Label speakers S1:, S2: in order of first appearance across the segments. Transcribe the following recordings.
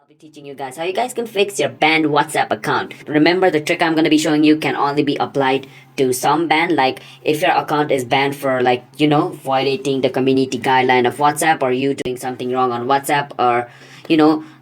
S1: I'll be teaching you guys how you guys can fix your banned WhatsApp account. Remember, the trick I'm going to be showing you can only be applied to some ban. Like if your account is banned for, like, violating the community guideline of WhatsApp, or you doing something wrong on WhatsApp, or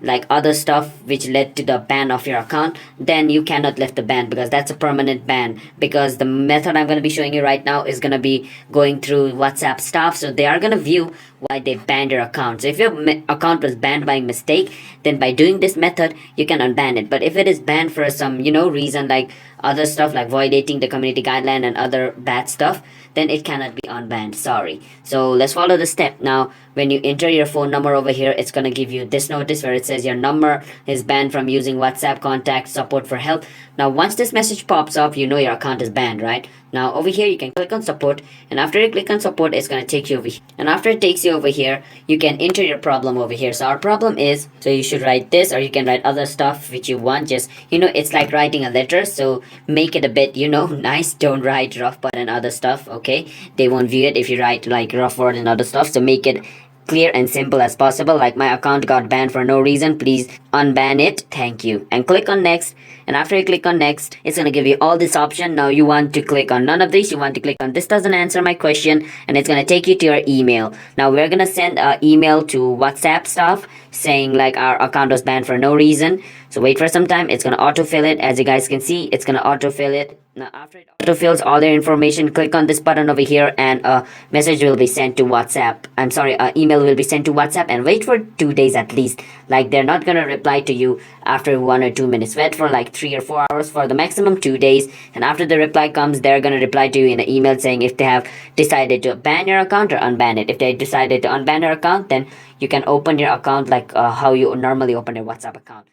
S1: like other stuff which led to the ban of your account, then you cannot lift the ban, because that's a permanent ban. Because the method I'm going to be showing you right now is going to be going through WhatsApp staff, so they are going to view why they banned your account. So if your account was banned by mistake, then by doing this method you can unban it. But if it is banned for some reason, like other stuff like violating the community guideline and other bad stuff, then it cannot be unbanned. Sorry. So let's follow the step. Now when you enter your phone number over here, it's going to give you this notice where it says your number is banned from using WhatsApp, contact support for help. Now once this message pops up, you know your account is banned, right? Now over here you can click on support, and after you click on support, it's going to take you over here. And after it takes you over here, you can enter your problem over here. So our problem is, so you should write this, or you can write other stuff which you want. Just it's like writing a letter, so make it a bit nice. Don't write rough word and other stuff, okay? They won't view it if you write like rough word and other stuff. So make it clear and simple as possible, like my account got banned for no reason, please unban it, thank you, and click on next. And after you click on next, it's going to give you all this option. Now you want to click on none of these, you want to click on this doesn't answer my question, and it's going to take you to your email. Now we're going to send an email to WhatsApp staff saying like our account was banned for no reason. So wait for some time, it's going to autofill it. As you guys can see, it's going to autofill it. Now after it autofills all their information, click on this button over here, and a message will be sent to WhatsApp. I'm sorry, an email will be sent to WhatsApp, and wait for 2 days at least. Like they're not gonna reply to you after 1 or 2 minutes. Wait for like 3 or 4 hours, for the maximum 2 days, and after the reply comes, they're gonna reply to you in an email saying if they have decided to ban your account or unban it. If they decided to unban your account, then you can open your account like how you normally open your WhatsApp account.